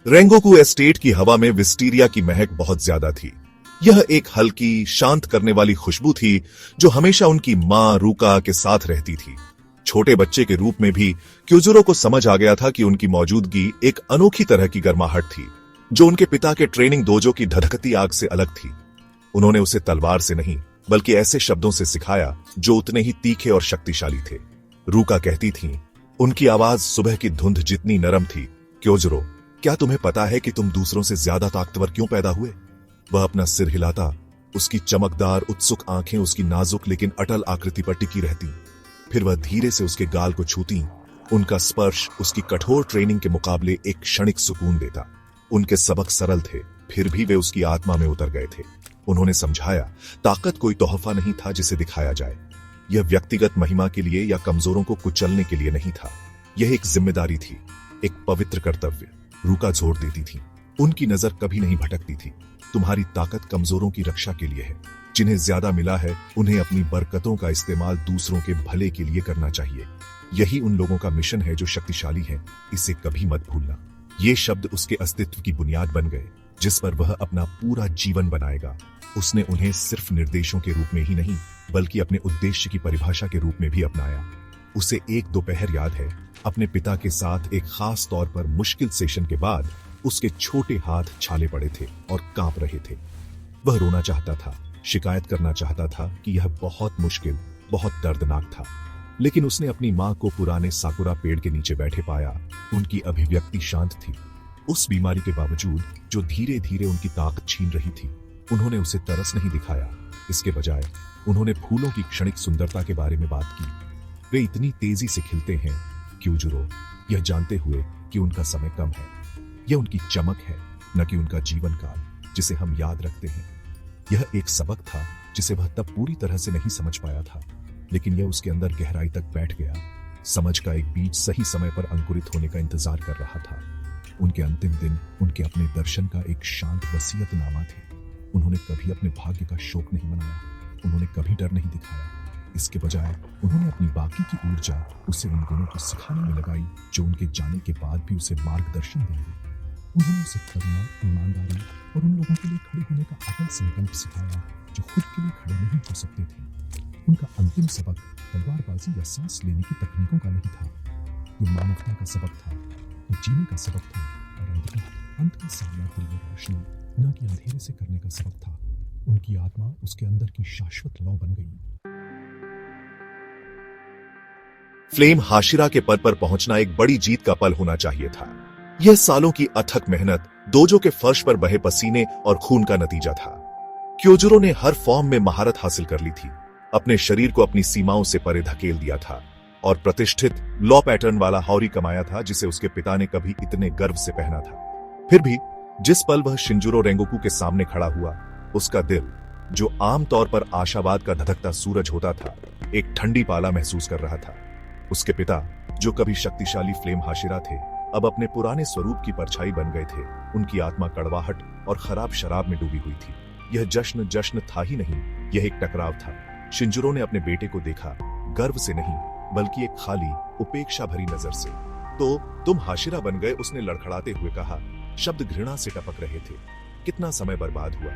Rengoku estate की हवा में विस्टीरिया की महक बहुत ज्यादा थी। यह एक हल्की, शांत करने वाली खुशबू थी जो हमेशा उनकी मां रूका के साथ रहती थी। छोटे बच्चे के रूप में भी क्यूजुरो को समझ आ गया था कि उनकी मौजूदगी एक अनोखी तरह की गर्माहट थी, जो उनके पिता के ट्रेनिंग डोजो की धधकती आग से अलग थी। उन्होंने उसे तलवार से नहीं, बल्कि ऐसे शब्दों से सिखाया जो उतने ही तीखे और शक्तिशाली थे। रूका कहती थी, उनकी आवाज सुबह की धुंध जितनी नरम थी, क्योजरो, क्या तुम्हें पता है कि तुम दूसरों से ज्यादा ताकतवर क्यों पैदा हुए? वह अपना सिर हिलाता, उसकी चमकदार उत्सुक आंखें उसकी नाजुक लेकिन अटल आकृति पर टिकी रहती। फिर वह धीरे से उसके गाल को छूती। उनका स्पर्श उसकी कठोर ट्रेनिंग के मुकाबले एक क्षणिक सुकून देता। उनके सबक सरल थे, फिर भी वे उसकी आत्मा में उतर गए थे। उन्होंने समझाया, ताकत कोई तोहफा नहीं था जिसे दिखाया जाए। यह व्यक्तिगत महिमा के लिए या कमजोरों को कुचलने के लिए नहीं था। यह एक जिम्मेदारी थी, एक पवित्र कर्तव्य। रूका जोर देती थी, उनकी नजर कभी नहीं भटकती थी। तुम्हारी ताकत कमजोरों की रक्षा के लिए है। जिन्हें ज्यादा मिला है, उन्हें अपनी बरकतों का इस्तेमाल दूसरों के भले के लिए करना चाहिए। यही उन लोगों का मिशन है जो शक्तिशाली हैं। इसे कभी मत भूलना। ये शब्द उसके अस्तित्व की बुनियाद बन गए, जिस पर वह अपना पूरा जीवन बनाएगा। उसने उन्हें सिर्फ निर्देशों के रूप में ही नहीं, बल्कि अपने उद्देश्य की परिभाषा के रूप में भी अपनाया। उसे एक दोपहर याद है, अपने पिता के साथ एक खास तौर पर मुश्किल सेशन के बाद उसके छोटे हाथ छाले पड़े थे और कांप रहे थे। वह रोना चाहता था, शिकायत करना चाहता था कि यह बहुत मुश्किल, बहुत दर्दनाक था। लेकिन उसने अपनी मां को पुराने साकुरा पेड़ के नीचे बैठे पाया। उनकी अभिव्यक्ति शांत थी, उस बीमारी के बावजूद जो धीरे धीरे उनकी ताकत छीन रही थी। उन्होंने उसे तरस नहीं दिखाया, इसके बजाय उन्होंने फूलों की क्षणिक सुंदरता के बारे में बात की। वे इतनी तेजी से खिलते हैं, क्यूजुरो, यह जानते हुए कि उनका समय कम है। यह उनकी चमक है, न कि उनका जीवन काल जिसे हम याद रखते हैं। यह एक सबक था जिसे वह तब पूरी तरह से नहीं समझ पाया था, लेकिन यह उसके अंदर गहराई तक बैठ गया। समझ का एक बीज सही समय पर अंकुरित होने का इंतजार कर रहा था। उनके अंतिम दिन उनके अपने दर्शन का एक शांत वसीयतनामा थे। उन्होंने कभी अपने भाग्य का शोक नहीं मनाया, उन्होंने कभी डर नहीं दिखाया। इसके बजाय उन्होंने अपनी बाकी की ऊर्जा उसे उन गुणों को सिखाने में लगाई जो उनके जाने के बाद भी उसे मार्गदर्शन देंगे। उन्होंने उसे करुणा, ईमानदारी और उन लोगों के लिए खड़े होने का अटल संकल्प सिखाया जो खुद के लिए खड़े नहीं हो सकते थे। उनका अंतिम सबक तलवारबाजी या सांस लेने की तकनीकों का नहीं था, ये मानवता का सबक था, ये जीने का सबक था, और अंत का सामना दिल में रोशनी, न कि अंधेरे से करने का सबक था। उनकी आत्मा उसके अंदर की शाश्वत लौ बन गई। फ्लेम हाशिरा के पद पर पहुंचना एक बड़ी जीत का पल होना चाहिए था। यह सालों की अथक मेहनत, डोजो के फर्श पर बहे पसीने और खून का नतीजा था। क्योजुरो ने हर फॉर्म में महारत हासिल कर ली थी, अपने शरीर को अपनी सीमाओं से परे धकेल दिया था और प्रतिष्ठित लॉ पैटर्न वाला हौरी कमाया था जिसे उसके पिता ने कभी इतने गर्व से पहना था। फिर भी जिस पल वह शिंजुरो रेंगोकू के सामने खड़ा हुआ, उसका दिल, जो आमतौर पर आशावाद का धधकता सूरज होता था, एक ठंडी पाला महसूस कर रहा था। उसके पिता, जो कभी शक्तिशाली फ्लेम हाशिरा थे, अब अपने पुराने स्वरूप की परछाई बन गए थे। उनकी आत्मा कड़वाहट और खराब शराब में डूबी हुई थी। यह जश्न था ही नहीं, यह एक टकराव था। शिंजुरो ने अपने बेटे को देखा, गर्व से नहीं, बल्कि एक खाली, उपेक्षा भरी नजर से। तो तुम हाशिरा बन गए, उसने लड़खड़ाते हुए कहा। शब्द घृणा से टपक रहे थे। कितना समय बर्बाद हुआ।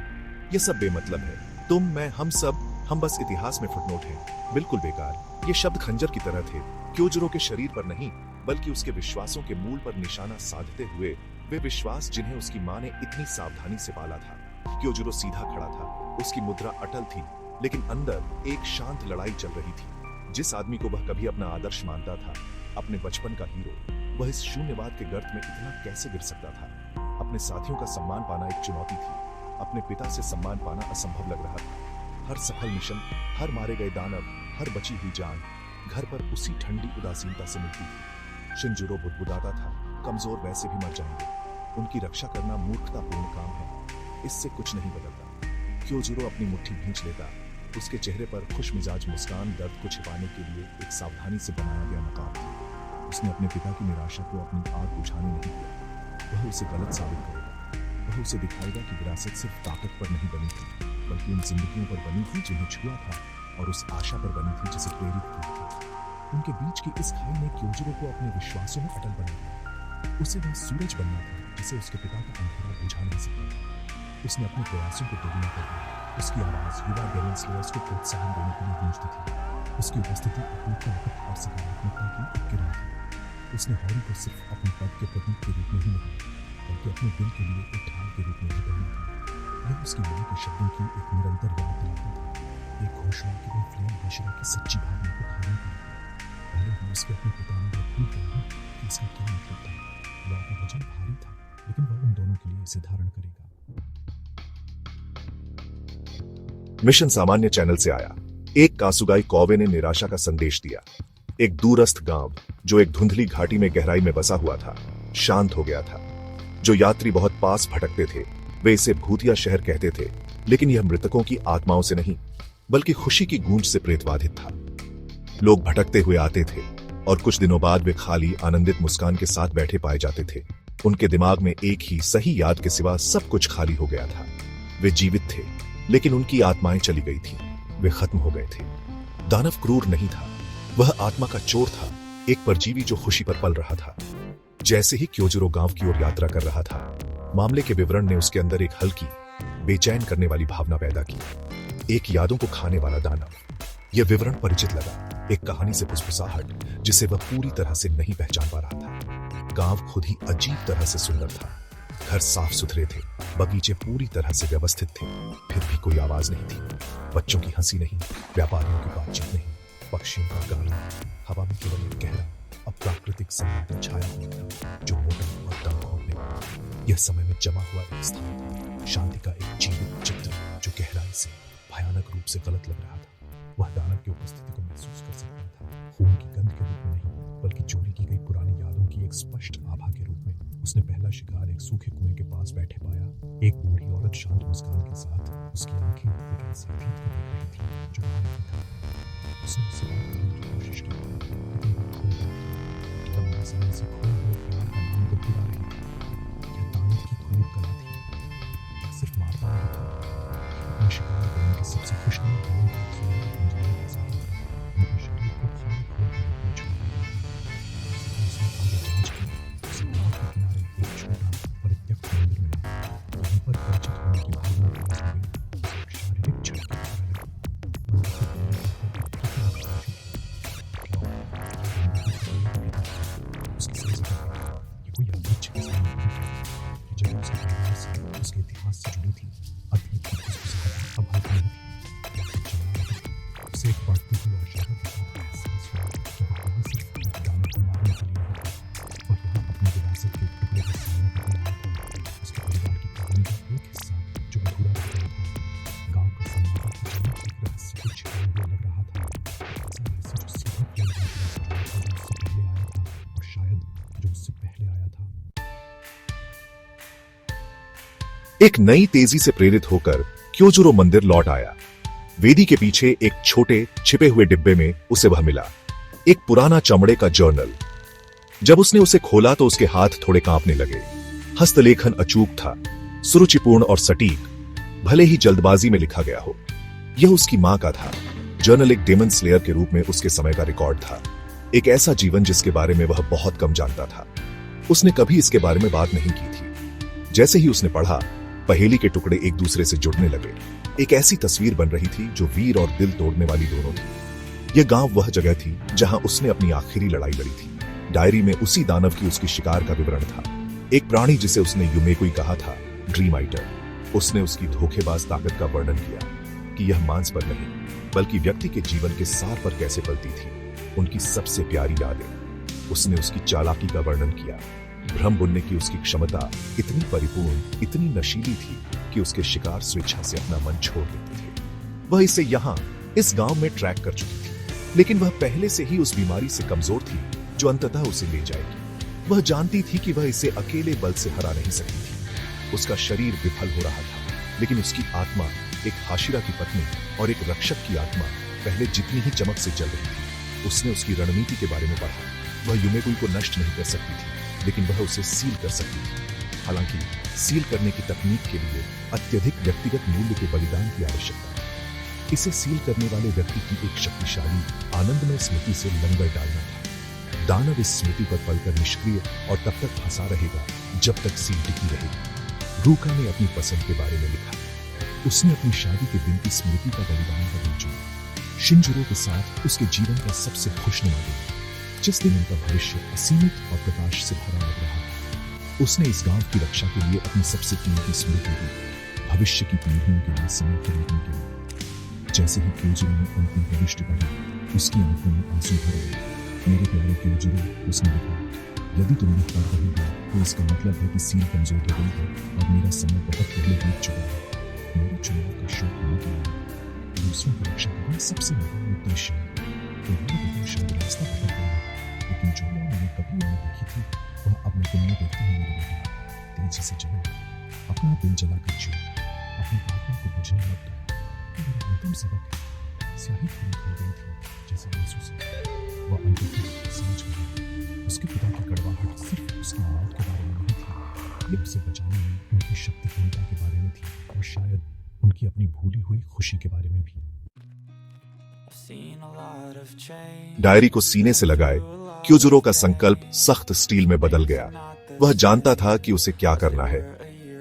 यह सब बेमतलब है। तुम, मैं, हम बस इतिहास में फुटनोट हैं। बिल्कुल बेकार। ये शब्द खंजर की तरह थे, क्योजुरो के शरीर पर नहीं, बल्कि उसके विश्वासों के मूल पर निशाना साधते हुए। वे विश्वास जिन्हें उसकी मां ने इतनी सावधानी से पाला था। क्योजुरो सीधा खड़ा था, उसकी मुद्रा अटल थी, लेकिन अंदर एक शांत लड़ाई चल रही थी। जिस आदमी को वह कभी अपना आदर्श मानता था, अपने बचपन का हीरो, वह इस शून्यवाद के गर्त में इतना कैसे गिर सकता था? अपने साथियों का सम्मान पाना एक चुनौती थी, अपने पिता से सम्मान पाना असंभव लग रहा था। हर सफल मिशन, हर मारे गए दानव, हर बची हुई जान घर पर उसी ठंडी उदासीनता से मिलती थी। शिंजुरो बुदबुदाता था, कमजोर वैसे भी मर जाएंगे, उनकी रक्षा करना मूर्खतापूर्ण काम है, इससे कुछ नहीं बदलता। क्योजुरो अपनी मुट्ठी भींच लेता, उसके चेहरे पर खुशमिजाज मुस्कान दर्द को छिपाने के लिए एक सावधानी से बनाया गया नकाब थी। उसने अपने पिता की निराशा को अपनी आग बुझाने नहीं दिया। वह उसे गलत साबित करेगा। वह उसे दिखाएगा कि विरासत सिर्फ ताकत पर नहीं बनी थी, बल्कि उन जिंदगियों पर बनी थी जिन्हें छुआ था, और उस आशा पर बनी थी जिसे प्रेरित किया था। उनके बीच की इस खाई ने क्योजुरो को अपने विश्वासों में अटल बना दिया। उसे वह सूरज बनना था, इसे उसके पिता का अंधेरा बुझा नहीं सकता। उसने अपने प्रयासों को दोगुना कर दिया। उसकी आवाज़ युवा डेमन स्लेयर्स को प्रोत्साहन देने के लिए गूंजती थी। उसकी उपस्थिति अपनी और सकारात्मकता की एक किरण थी। उसने हैरी को सिर्फ अपने पद के प्रतीक के रूप में ही नहीं, बल्कि अपने दिल के लिए एक ढाल के रूप में भी पहना था। यह उसकी मां के शब्दों की एक निरंतर याद दिलाता था, एक घोषणा कि वह फ्लेम हाशिरा की सच्ची भावना को धारण करेगा। भले ही उसके अपने पिता ने यह भूल गया हो कि इसका क्या मतलब था। लॉ का वजन भारी था, लेकिन वह उन दोनों के लिए इसे धारण करेगा। मिशन सामान्य चैनल से आया। एक कासुगाई कौवे ने निराशा का संदेश दिया। एक दूरस्थ गांव जो एक धुंधली घाटी में गहराई में बसा हुआ था, शांत हो गया था। जो यात्री बहुत पास भटकते थे, वे इसे भूतिया शहर कहते थे, लेकिन यह मृतकों की आत्माओं से नहीं, बल्कि खुशी की गूंज से प्रेतवाधित था। लोग भटकते हुए आते थे और कुछ दिनों बाद वे खाली आनंदित मुस्कान के साथ बैठे पाए जाते थे। उनके दिमाग में एक ही सही याद के सिवा सब कुछ खाली हो गया था। वे जीवित थे, लेकिन उनकी आत्माएं चली गई थी। वे खत्म हो गए थे। दानव क्रूर नहीं था, वह आत्मा का चोर था, एक परजीवी जो खुशी पर पल रहा था। जैसे ही क्योजुरो गांव की ओर यात्रा कर रहा था, मामले के विवरण ने उसके अंदर एक हल्की, बेचैन करने वाली भावना पैदा की। एक यादों को खाने वाला दानव। यह विवरण परिचित लगा, एक कहानी से फुसफुसाहट जिसे वह पूरी तरह से नहीं पहचान पा रहा था। गांव खुद ही अजीब तरह से सुंदर था। घर साफ सुथरे थे, बगीचे पूरी तरह से व्यवस्थित थे, फिर भी कोई आवाज नहीं थी। बच्चों की हंसी नहीं, व्यापारियों की बातचीत नहीं, पक्षियों का गाना। हवा में केवल एक गहरा, अप्राकृतिक सन्नाटा छाया हुआ था, जो मोटा और दम खोलने वाला। यह समय में जमा हुआ एक स्थान था, शांति का एक जीवित चित्र जो गहराई से, भयानक रूप से गलत लग रहा था। वह दानव की उपस्थिति को महसूस कर सकता था, खून की गंध के रूप में नहीं, बल्कि चोरी की गई पुरानी यादों की एक स्पष्ट आभा के रूप में। उसने पहला शिकार एक सूखे कुएं के पास बैठे पाया। एक बूढ़ी औरत शांत मुस्कान के साथ, उसकी आंखें एक ऐसे भीत को देख रही थी जो वहां नहीं था। उसने उससे बात करने की कोशिश की, लेकिन वह खो गया था। लंबे समय से खोए हुए प्यार का नाम गुदगुदा रही थी। यह दानव की क्रूर कला थी, सिर्फ मारता नहीं था, अपने शिकार करने के सबसे खुशनुमा पलों को खेलने की गुंजाइश के साथ उनके शरीर को खाली खोल के रूप में छोड़ दिया। उसने आगे जांच की, उसे गांव के किनारे एक छोटा परित्यक्त मंदिर मिला। यहीं पर परिचित होने की भावना पैदा हो गई। उसे एक शारीरिक झटके की तरह लगी। मंदिर के द्वार पर एक पृथ्वी नकाशी थी। उसकी समझ में आई, ये कोई यादृच्छिक स्थान नहीं था। ये जगह उसके परिवार से, उसके इतिहास से जुड़ी थी। अतीत की फुसफुसाहट अब हल्की नहीं थी। उसे एक बढ़ती हुई औषधि के साथ एहसास हुआ कि वह वहां सिर्फ एक दानव को मारने के लिए नहीं था, और यहाँ अपनी विरासत के टुकड़े का सामना करने आया था। उसके परिवार की कहानी का एक हिस्सा जो अधूरा रह गया था। गांव का सन्नाटा अचानक एक रहस्य को छिपाए हुए लग रहा था। ऐसा रहस्य जो सीधा प्रेम हाशिरा से जुड़ा था, जो उससे पहले आया था, और शायद जो उससे पहले आया था। एक नई तेजी से प्रेरित होकर क्योजुरो मंदिर लौट आया। वेदी के पीछे एक छोटे छिपे हुए डिब्बे में उसे वह मिला, एक पुराना चमड़े का जर्नल। जब उसने उसे खोला तो उसके हाथ थोड़े कांपने लगे। हस्तलेखन अचूक था, सुरुचिपूर्ण और सटीक, भले ही जल्दबाजी में लिखा गया हो। यह उसकी मां का था। जर्नल एक डेमन स्लेयर के रूप में उसके समय का रिकॉर्ड था, एक ऐसा जीवन जिसके बारे में वह बहुत कम जानता था। उसने कभी इसके बारे में बात नहीं की थी। जैसे ही उसने पढ़ा, पहेली के टुकड़े एक दूसरे से जुड़ने लगे। एक ऐसी तस्वीर बन रही थी जो वीर और दिल तोड़ने वाली दोनों थी। यह गांव वह जगह थी जहां उसने अपनी आखिरी लड़ाई लड़ी थी। डायरी में उसी दानव की उसकी शिकार का विवरण था। एक प्राणी जिसे उसने युमेकुई कहा था, ड्रीम आइटर। उसने उसकी धोखेबाज ताकत का वर्णन किया कि यह मांस पर नहीं, बल्कि व्यक्ति के जीवन के सार पर कैसे पलती थी, उनकी सबसे प्यारी यादें। उसने उसकी चालाकी का वर्णन किया। भ्रम बुनने की उसकी क्षमता इतनी परिपूर्ण, इतनी नशीली थी कि उसके शिकार स्वेच्छा से अपना मन छोड़ देते थे। वह इसे यहां इस गांव में ट्रैक कर चुकी थी, लेकिन वह पहले से ही उस बीमारी से कमजोर थी जो अंततः उसे ले जाएगी। वह जानती थी कि वह इसे अकेले बल से हरा नहीं सकती थी। उसका शरीर विफल हो रहा था, लेकिन उसकी आत्मा, एक हाशिरा की पत्नी और एक रक्षक की आत्मा, पहले जितनी ही चमक से जल रही थी। उसने उसकी रणनीति के बारे में पढ़ा। वह युमेकुई को नष्ट नहीं कर सकती थी, लेकिन वह उसे सील कर सकती थी। हालांकि सील करने की तकनीक के लिए अत्यधिक व्यक्तिगत मूल्य के बलिदान की आवश्यकता है। इसे सील करने वाले व्यक्ति की एक शक्तिशाली, आनंदमय स्मृति से लंगर डालना था। दानव इस स्मृति पर पलकर निष्क्रिय और तब तक फंसा रहेगा जब तक सील टिकी रहेगी। रूका ने अपनी पसंद के बारे में लिखा। उसने अपनी शादी के दिन की स्मृति का बलिदान का दिन चुना, शिनजुरो के साथ उसके जीवन का सबसे खुशनुमा दिन, जिस दिन उनका भविष्य असीमित और प्रकाश से भरा लग रहा था। उसने इस गांव की रक्षा के लिए अपनी सबसे कीमती स्मृति दी, भविष्य की पीढ़ियों के लिए समय खरीदने के लिए। जैसे ही क्योजुरो ने अंतिम प्रविष्टि पढ़ी, उसकी आंखों में आंसू भर गए। मेरे प्यारे क्योजुरो, उसने लिखा, यदि तुम लिख पढ़ रही हो तो इसका मतलब है कि सील कमजोर हो गई है और मेरा समय बहुत पहले बीत चुका है। मेरे चुनाव का शोक मत लेना, दूसरों की रक्षा करना सबसे महान उद्देश्य है। तुम्हारे बेटे शायद रास्ता भटक गए हैं, लेकिन जो मैंने कभी नहीं देखी थी वह अब मैं तुमने देखती हूँ। मेरे बेटे, तेजी से चलो, अपना दिल जलाकर जियो, अपनी आत्मा को बुझने मत दो। मेरा अंतिम सबक है, स्याही थोड़ी खो गई थी जैसे आंसू से। वह अंततः समझ गया, उसके पिता की कड़वाहट सिर्फ उसकी मौत के बारे में नहीं थी, ये उसे बचाने में उनकी शक्तिहीनता के बारे में थी, और शायद उनकी अपनी भूली हुई खुशी के बारे में भी। डायरी को सीने से लगाए क्योजुरो का संकल्प सख्त स्टील में बदल गया। वह जानता था कि उसे क्या करना है।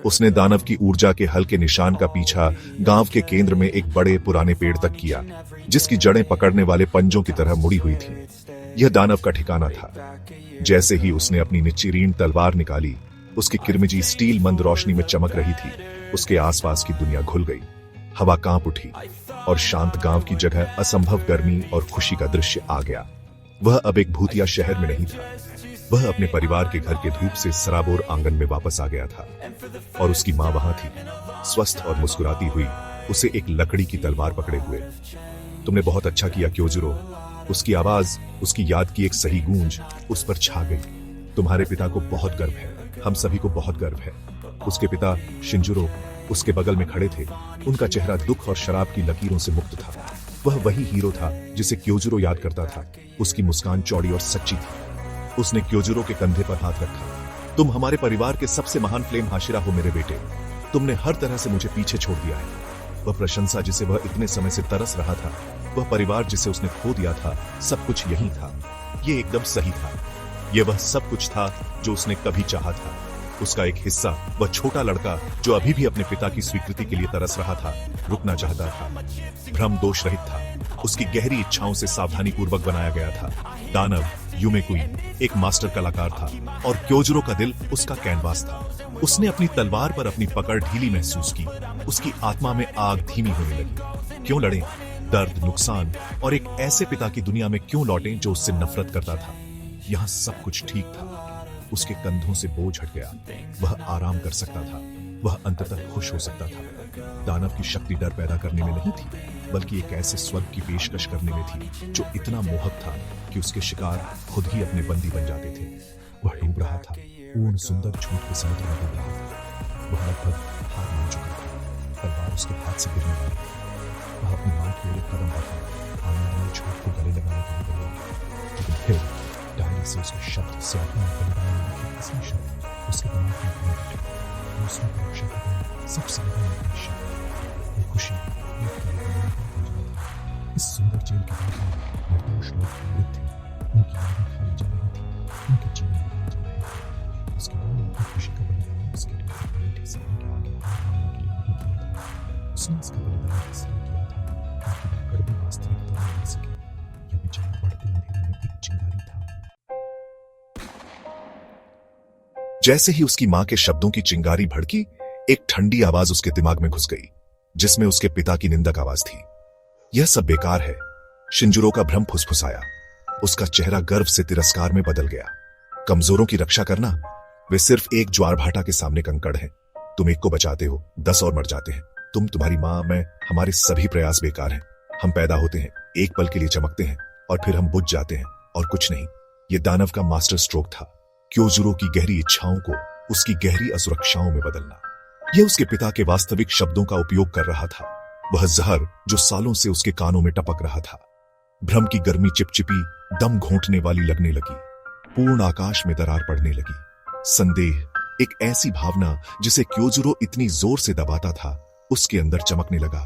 उसने दानव की ऊर्जा के हल्के निशान का पीछा गांव के केंद्र में एक बड़े पुराने पेड़ तक किया, जिसकी जड़ें पकड़ने वाले पंजों की तरह मुड़ी हुई थी। यह दानव का ठिकाना था। जैसे ही उसने अपनी निच्चीरीन तलवार निकाली, उसकी किरमिजी स्टील मंद रोशनी में चमक रही थी। उसके आसपास की दुनिया घुल गई, हवा कांप उठी और शांत गांव की जगह असंभव गर्मी और खुशी का दृश्य आ गया। वह अब एक भूतिया शहर में नहीं था, वह अपने परिवार के घर के धूप से सराबोर आंगन में वापस आ गया था। और उसकी मां वहां थी, स्वस्थ और मुस्कुराती हुई, उसे एक लकड़ी की तलवार पकड़े हुए। तुमने बहुत अच्छा किया क्योजुरो, उसकी आवाज, उसकी याद की एक सही गूंज उस पर छा गई। तुम्हारे पिता को बहुत गर्व है, हम सभी को बहुत गर्व है। उसके पिता शिनजुरो उसके बगल में खड़े थे। उनका चेहरा दुख और शराब की लकीरों से मुक्त था। वह वही हीरो था जिसे क्योजुरो याद करता था। उसकी मुस्कान चौड़ी और सच्ची थी। उसने क्योजुरो के कंधे पर हाथ रखा। तुम हमारे परिवार के सबसे महान फ्लेम हाशिरा हो मेरे बेटे। तुमने हर तरह से मुझे पीछे छोड़ दिया है। वह प्रशंसा जिसे वह इतने समय से तरस रहा था, वह परिवार जिसे उसने खो दिया था, सब कुछ यही था। ये एकदम सही था। यह वह सब कुछ था जो उसने कभी चाहा था। उसका एक हिस्सा, वह छोटा लड़का जो अभी भी अपने पिता की स्वीकृति के लिए तरस रहा था, रुकना चाहता था। भ्रम दोष रहित था, उसकी गहरी इच्छाओं से सावधानी पूर्वक बनाया गया था। दानव यूमेकुई एक मास्टर कलाकार था और क्योजुरो का दिल उसका कैनवास था। उसने अपनी तलवार पर अपनी पकड़ ढीली महसूस की। उसकी आत्मा में आग धीमी होने लगी। क्यों लड़ें? दर्द, नुकसान और एक ऐसे पिता की दुनिया में क्यों लौटें जो उससे नफरत करता था? यहाँ सब कुछ ठीक था। उसके कंधों से बोझ हट गया। वह आराम कर सकता था। वह अंततः खुश हो सकता था। दानव की शक्ति डर पैदा करने में नहीं थी, बल्कि एक ऐसे स्वर्ग की पेशकश करने में थी जो इतना मोहक था कि उसके शिकार खुद ही अपने बंदी बन जाते थे। वह डूब रहा था, पूर्ण सुंदर झूठ के समुद्र में डूब रहा था। वह लगभग हार मान चुका था। तलवार उसके हाथ से गिरने वाली थी। वह अपनी मां की ओर एक कदम बढ़ा, आनंद में झूठ को गले लगाने के लिए बढ़ा। लेकिन फिर डायरी से उसके शब्द स्याही में बलिदान लिखे असली शब्द उसके दिमाग में घूम उठे। दूसरों की रक्षा करना सबसे बड़ा उद्देश्य है। ये खुशी एक के लिए बनाने का गुंजना था। इस सुंदर जेल के बाहर निर्दोष लोग पीड़ित थे। उनकी यादें खाई जा रही थी, उनके जीवन बदल जा रहे थे। उसके बाद अपनी खुशी का बलिदान उसके लिए बड़े सपने के आगे हार मानने के लिए नहीं किया था। उसने इसका बलिदान इसलिए किया था ताकि वह कड़वी वास्तविकता में रह सके। यह विचार बढ़ते अंधेरे में एक चिंगारी था। जैसे ही उसकी मां के शब्दों की चिंगारी भड़की, एक ठंडी आवाज उसके दिमाग में घुस गई, जिसमें उसके पिता की निंदक आवाज थी। यह सब बेकार है। शिनजुरो का भ्रम फुसफुसाया। उसका चेहरा गर्व से तिरस्कार में बदल गया। कमजोरों की रक्षा करना? वे सिर्फ एक ज्वारभाटा के सामने कंकड़ हैं। तुम एक को बचाते हो, 10 और मर जाते हैं। तुम, तुम्हारी मां, मैं, हमारे सभी प्रयास बेकार हैं। हम पैदा होते हैं, एक पल के लिए चमकते हैं और फिर हम बुझ जाते हैं और कुछ नहीं। यह दानव का मास्टर स्ट्रोक था। क्योजुरो की गहरी इच्छाओं को उसकी गहरी असुरक्षाओं में बदलना। यह उसके पिता के वास्तविक शब्दों का उपयोग कर रहा था। वह जहर जो सालों से उसके कानों में टपक रहा था। भ्रम की गर्मी चिपचिपी, दम घोंटने वाली लगने लगी। पूर्ण आकाश में दरार पड़ने लगी। संदेह, एक ऐसी भावना जिसे क्योजुरो इतनी जोर से दबाता था, उसके अंदर चमकने लगा।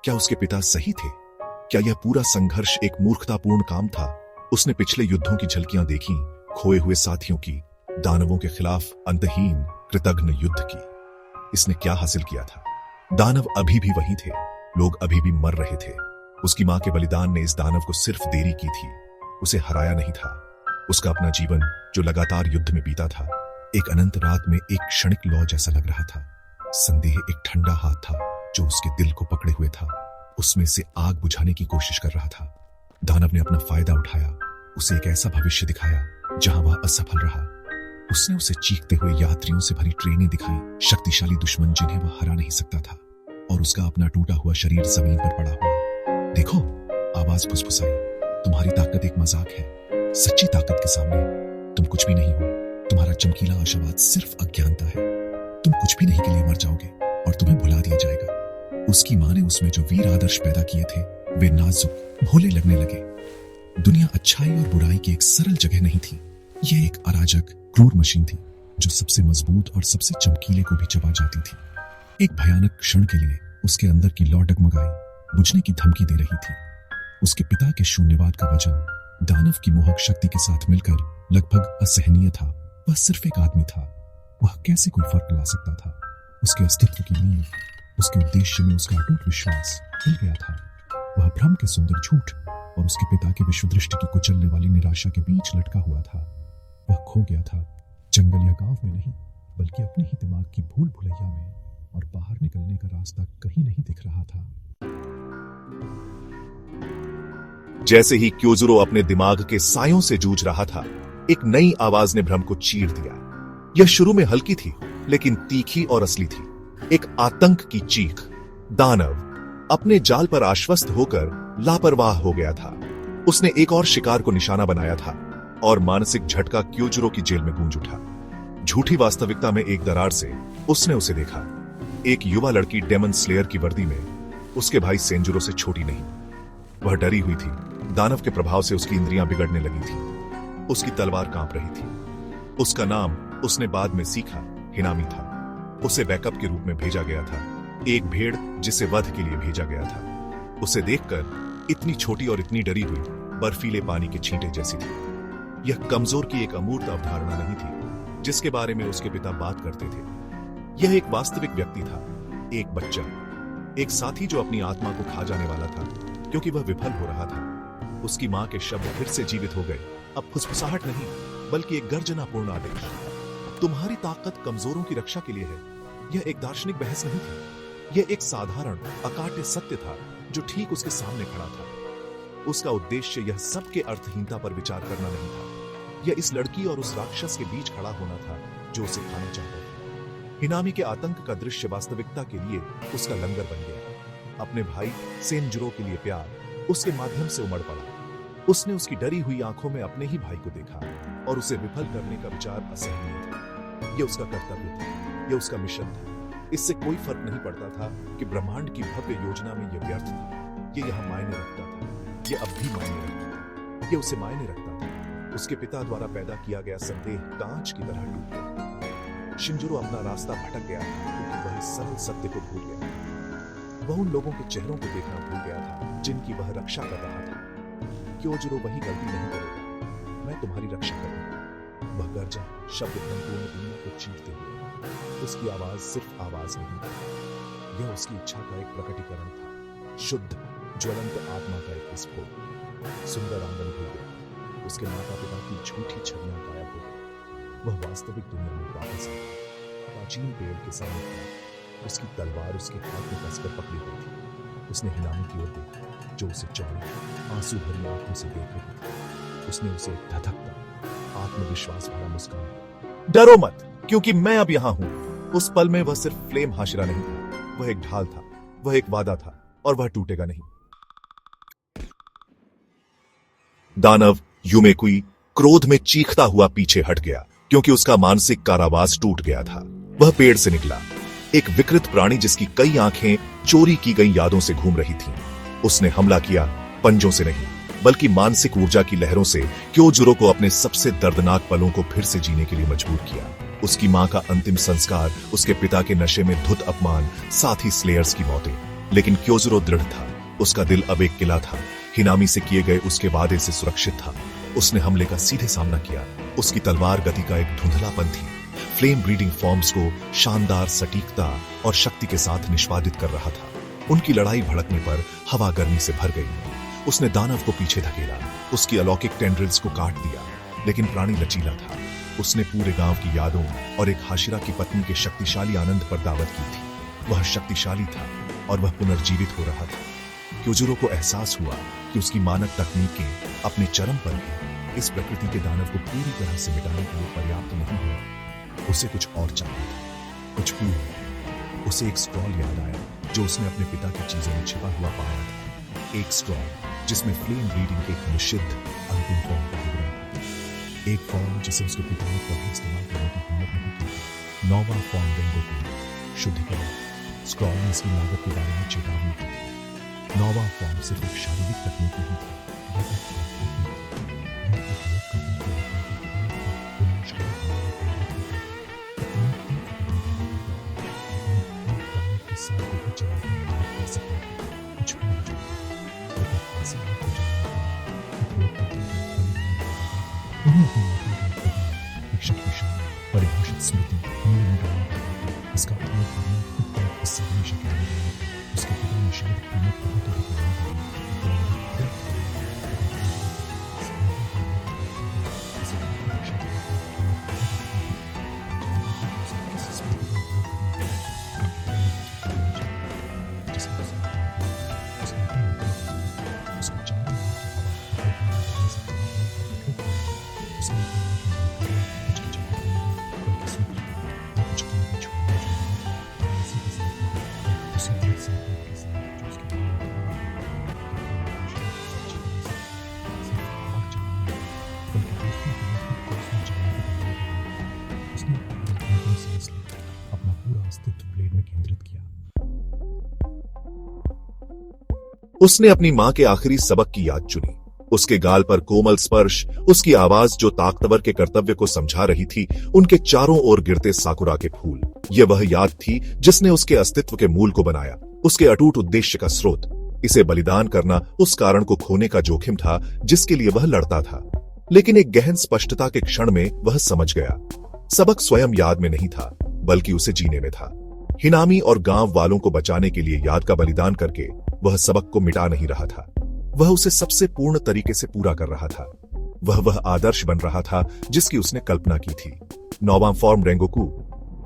क्या उसके पिता सही थे? क्या यह पूरा संघर्ष एक मूर्खतापूर्ण काम था? उसने पिछले युद्धों की झलकियां देखी, खोए हुए साथियों की, दानवों के खिलाफ अंतहीन कृतघ्न युद्ध की। इसने क्या हासिल किया था? दानव अभी भी वही थे, लोग अभी भी मर रहे थे। उसकी मां के बलिदान ने इस दानव को सिर्फ देरी की थी, उसे हराया नहीं था। उसका अपना जीवन जो लगातार युद्ध में बीता था, एक अनंत रात में एक क्षणिक लौ जैसा लग रहा था। संदेह एक ठंडा हाथ था जो उसके दिल को पकड़े हुए था, उसमें से आग बुझाने की कोशिश कर रहा था। दानव ने अपना फायदा उठाया, उसे एक ऐसा भविष्य दिखाया जहां वह असफल रहा। उसने उसे चीखते हुए यात्रियों से भरी ट्रेनें दिखाई, शक्तिशाली दुश्मन जिन्हें वह हरा नहीं सकता था, और उसका अपना टूटा हुआ शरीर जमीन पर पड़ा हुआ। देखो, आवाज फुसफुसाई, तुम्हारी ताकत एक मजाक है, सच्ची ताकत के सामने तुम कुछ भी नहीं हो। तुम्हारा चमकीला आशावाद सिर्फ अज्ञानता है। तुम कुछ भी नहीं के लिए मर जाओगे और तुम्हें भुला दिया जाएगा। उसकी मां ने उसमें जो वीर आदर्श पैदा किए थे, वे नाजुक भोले लगने लगे। दुनिया अच्छाई और बुराई की एक सरल जगह नहीं थी, यह एक अराजक क्रूर मशीन थी जो सबसे मजबूत और सबसे चमकीले को भी चबा जाती थी। एक भयानक क्षण के लिए उसके अंदर की लौ डगमगाई, बुझने की धमकी दे रही थी। उसके पिता के शून्यवाद का वजन दानव की मोहक शक्ति के साथ मिलकर लगभग असहनीय था। वह सिर्फ एक आदमी था, वह कैसे कोई फर्क ला सकता था? उसके अस्तित्व की नींव, उसके उद्देश्य में उसका अटूट विश्वास हिल गया था। वह भ्रम के सुंदर झूठ और उसके पिता के विश्व दृष्टि की कुचलने वाली निराशा के बीच लटका हुआ था। वह खो गया था, जंगल या गांव में नहीं, बल्कि अपने ही दिमाग की भूल भुलैया में, और बाहर निकलने का रास्ता कहीं नहीं दिख रहा था। जैसे ही क्योजुरो अपने दिमाग के सायों से जूझ रहा था, एक नई आवाज ने भ्रम को चीर दिया। यह शुरू में हल्की थी, लेकिन तीखी और असली थी। एक आतंक की चीख। दानव अपने जाल पर आश्वस्त होकर लापरवाह हो गया था। उसने एक और शिकार को निशाना बनाया था, और मानसिक झटका क्योजुरो की जेल में गूंज उठा। झूठी वास्तविकता में एक दरार से उसने उसे देखा। एक युवा लड़की डेमन स्लेयर की वर्दी में, उसके भाई सेंजुरो से छोटी नहीं। वह डरी हुई थी, दानव के प्रभाव से उसकी इंद्रियां बिगड़ने लगी थी, उसकी तलवार कांप रही थी। उसका नाम उसने बाद में सीखा, हिनामी था। उसे बैकअप के रूप में भेजा गया था, एक भेड़ जिसे वध के लिए भेजा गया था। उसे देखकर इतनी छोटी और इतनी डरी हुई, बर्फीले पानी के छींटे जैसी थी। यह कमजोर की एक अमूर्त अवधारणा नहीं थी जिसके बारे में उसके पिता बात करते थे। यह एक वास्तविक व्यक्ति था, एक बच्चा, एक साथी जो अपनी आत्मा को खा जाने वाला था क्योंकि वह विफल हो रहा था। उसकी मां के शब्द फिर से जीवित हो गए, अब फुसफुसाहट नहीं, बल्कि एक गर्जनापूर्ण आदेश। तुम्हारी ताकत कमजोरों की रक्षा के लिए है। यह एक दार्शनिक बहस नहीं थी, यह एक साधारण अकाट्य सत्य था जो ठीक उसके सामने खड़ा था। उसका उद्देश्य यह सबके अर्थहीनता पर विचार करना नहीं था, यह इस लड़की और उस राक्षस के बीच खड़ा होना था जो उसे खाना चाहता था। हिनामी के आतंक का दृश्य वास्तविकता के लिए उसका लंगर बन गया। अपने भाई सेंजुरो के लिए प्यार उसके माध्यम से उमड़ पड़ा। उसने उसकी डरी हुई आंखों में अपने ही भाई को देखा, और उसे विफल करने का विचार असहनीय था। यह उसका कर्तव्य था, यह उसका मिशन था। इससे कोई फर्क नहीं पड़ता था कि ब्रह्मांड की भव्य योजना में यह व्यर्थ था। यह यहाँ मायने रखता था, यह अब भी मायने रखता था, यह उसे मायने रखता था। उसके पिता द्वारा पैदा किया गया संदेह कांच की तरह टूट गया। शिंजुरो अपना रास्ता भटक गया क्योंकि वह इस सरल सत्य को भूल गया। वह उन लोगों के चेहरों को देखना भूल गया था जिनकी वह रक्षा कर रहा था। क्योजुरो वही गलती नहीं करेगा, मैं तुम्हारी रक्षा करूंगा। वह गर्जा, शब्द संपूर्ण दुनिया को चीरते हुए। उसकी आवाज सिर्फ आवाज नहीं थी, यह उसकी इच्छा का एक प्रकटीकरण था, शुद्ध ज्वलंत आत्मा का एक विस्फोट। सुंदर आंगन खुल गया, उसके माता पिता की झूठी छवियां गायब हो गई। वह वास्तविक दुनिया में वापस आया। प्राचीन पेड़ के सामने खड़ा, उसकी तलवार उसके हाथ में कसकर पकड़ी हुई थी। उसने हिनामी की ओर देखा जो उसे चौड़ी आंसू भरी आंखों से देख रही थी। उसने उसे धधकता आत्मविश्वास भरा मुस्कान। डरो मत, क्योंकि मैं अब यहां हूं। उस पल में वह सिर्फ फ्लेम हाशिरा नहीं था, वह एक ढाल था, वह एक वादा था, और वह टूटेगा नहीं। दानव यूमेकुई क्रोध में चीखता हुआ पीछे हट गया क्योंकि उसका मानसिक कारावास टूट गया था। वह पेड़ से निकला, एक विकृत प्राणी जिसकी कई आंखें चोरी की गई यादों से घूम रही थीं। उसने हमला किया, पंजों से नहीं, बल्कि मानसिक ऊर्जा की लहरों से क्योजुरो को अपने सबसे दर्दनाक पलों को फिर से जीने के लिए मजबूर किया। उसकी मां का अंतिम संस्कार, उसके पिता के नशे में धुत अपमान, साथ ही स्लेयर्स की मौतें। लेकिन क्योजुरो दृढ़ था, उसका दिल अब एक किला था, हिनामी से किए गए उसके वादे से सुरक्षित था। उसने हमले का सीधे सामना किया। उसकी तलवार गति का एक धुंधलापन थी, फ्लेम ब्रीडिंग फॉर्म्स को शानदार सटीकता और शक्ति के साथ निष्पादित कर रहा था। उनकी लड़ाई भड़कने पर हवा गर्मी से भर गई। उसने दानव को पीछे धकेला, उसकी अलौकिक टेंड्रिल्स को काट दिया, लेकिन प्राणी लचीला था। उसने पूरे गांव की यादों और एक हाशिरा की पत्नी के शक्तिशाली आनंद पर दावत की थी। वह शक्तिशाली था और वह पुनर्जीवित हो रहा था। क्योजुरो को एहसास हुआ कि उसकी मानक तकनीकें अपने चरम पर हैं। इस प्रकृति के दानव को पूरी तरह से मिटाने के लिए पर्याप्त नहीं हुआ। उसे कुछ और चाहिए था, कुछ पूर्ण। उसे एक स्क्रॉल याद आया जो उसने अपने पिता की चीजों में छिपा हुआ पाया था। एक स्क्रॉल जिसमें फ्लेम ब्रीडिंग के एक निषिद्ध अंतिम फॉर्म का विवरण था। एक फॉर्म जिसे उसके पिता ने कभी इस्तेमाल करने की हिम्मत नहीं की। नौवां फॉर्म रेंगोकू शुद्धिकरण। स्क्रॉल में इसकी लागत के बारे में चेतावनी दी। नौवां फॉर्म सिर्फ एक शारीरिक तकनीक नहीं था, यह एक अद्भुत थी। यह एक लोक का भी विनाशकारी हमले को रोकने का के साथ बहुत जवाबी मदद कर सकता है। कुछ भी हो जाता है, लेकिन ऐसा नहीं हो जाना कि लोग करते हैं उन्हें अपनी नौकरी का उपयोग एक शक्तिशाली परिभाषित स्मृति हमले में डालना पड़ता। इसका उपयोग करना खुद का एक हिस्सा हमेशा के लिए रहना था। उसके पिता ने शायद कीमत बहुत अधिक लगाई अपना पूरा अस्तित्व ब्लेड में केंद्रित किया। उसने अपनी मां के आखिरी सबक की याद चुनी। उसके गाल पर कोमल स्पर्श, उसकी आवाज जो ताकतवर के कर्तव्य को समझा रही थी, उनके चारों ओर गिरते साकुरा के फूल। यह वह याद थी जिसने उसके अस्तित्व के मूल को बनाया, उसके अटूट उद्देश्य का स्रोत। इसे बलिदान करना उस कारण को खोने का जोखिम था जिसके लिए वह लड़ता था। लेकिन एक गहन स्पष्टता के क्षण में वह समझ गया, सबक स्वयं याद में नहीं था, बल्कि उसे जीने में था। हिनामी और गांव वालों को बचाने के लिए याद का बलिदान करके वह सबक को मिटा नहीं रहा था, वह उसे सबसे पूर्ण तरीके से पूरा कर रहा था। वह आदर्श बन रहा था जिसकी उसने कल्पना की थी। नौवां फॉर्म रेंगोकू,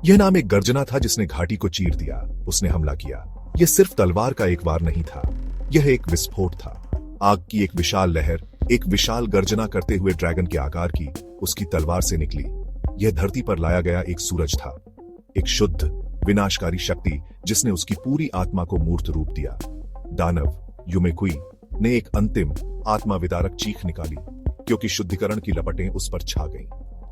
यह नाम एक गर्जना था जिसने घाटी को चीर दिया। उसने हमला किया। यह सिर्फ तलवार का एक वार नहीं था, यह एक विस्फोट था। आग की एक विशाल लहर, एक विशाल गर्जना करते हुए ड्रैगन के आकार की, उसकी तलवार से निकली। यह धरती पर लाया गया एक सूरज था, एक शुद्ध विनाशकारी शक्ति जिसने उसकी पूरी आत्मा को मूर्त रूप दिया। दानव युमेकुई ने एक अंतिम आत्मा विदारक चीख निकाली, क्योंकि शुद्धिकरण की लपटें उस पर छा गईं।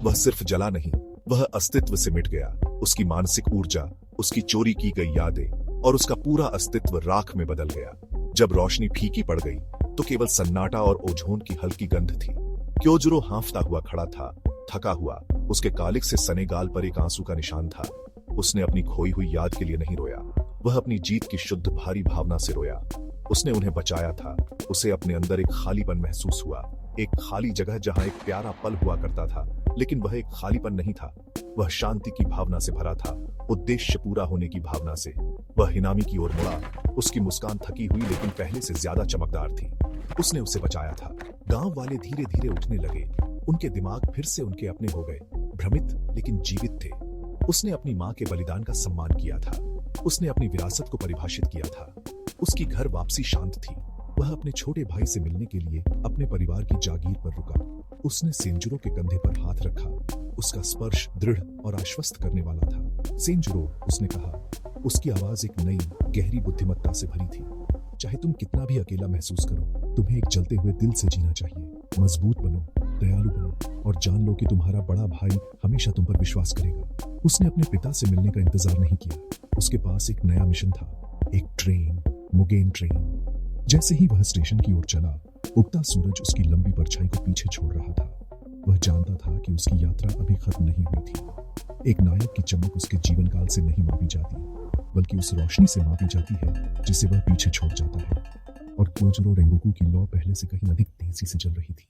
वह सिर्फ जला नहीं, वह अस्तित्व से मिट गया। उसकी मानसिक ऊर्जा, उसकी चोरी की गई यादें और उसका पूरा अस्तित्व राख में बदल गया। जब रोशनी फीकी पड़ गई तो केवल सन्नाटा और ओझोन की हल्की गंध थी। क्योजुरो हांफता हुआ खड़ा था, थका हुआ। उसके कालिक से सने गाल पर एक आंसू का निशान था। उसने अपनी खोई हुई याद के लिए नहीं रोया, वह अपनी जीत की शुद्ध भारी भावना से रोया। उसने उन्हें बचाया था। उसे अपने अंदर एक खालीपन महसूस हुआ, एक खाली जगह जहां एक प्यारा पल हुआ करता था, लेकिन वह एक खालीपन नहीं था। वह शांति की भावना से भरा था, उद्देश्य पूरा होने की भावना से। वह हिनामी की ओर मुड़ा। उसकी मुस्कान थकी हुई लेकिन पहले से ज्यादा चमकदार थी। उसने उसे बचाया था। गांव वाले धीरे धीरे उठने लगे। उनके दिमाग फिर से उनके अपने हो गए, भ्रमित लेकिन जीवित थे। उसने अपनी मां के बलिदान का सम्मान किया था। उसने अपनी विरासत को परिभाषित किया था। उसकी घर वापसी शांत थी। वह अपने छोटे भाई से मिलने के लिए अपने परिवार की जागीर पर रुका। उसने सेंजुरो के कंधे पर हाथ रखा। उसका स्पर्श दृढ़ और आश्वस्त करने वाला था। सेंजुरो, उसने कहा। उसकी आवाज एक नई गहरी बुद्धिमत्ता से भरी थी। चाहे तुम कितना भी अकेला महसूस करो, तुम्हें एक जलते हुए दिल से जीना चाहिए। मजबूत बनो, दयालु बनो और जान लो कि तुम्हारा बड़ा भाई हमेशा तुम पर विश्वास करेगा। उसने अपने पिता से मिलने का इंतजार नहीं किया। उसके पास एक नया मिशन था, एक ट्रेन, मुगेन ट्रेन। जैसे ही वह स्टेशन की ओर चला, उगता सूरज उसकी लंबी परछाई को पीछे छोड़ रहा था। वह जानता था कि उसकी यात्रा अभी खत्म नहीं हुई थी। एक नायक की चमक उसके जीवन काल से नहीं मापी जाती, बल्कि उस रोशनी से मापी जाती है जिसे वह पीछे छोड़ जाता है। और क्योजुरो रेंगोकू की लौ पहले से कहीं अधिक तेजी से चल रही थी।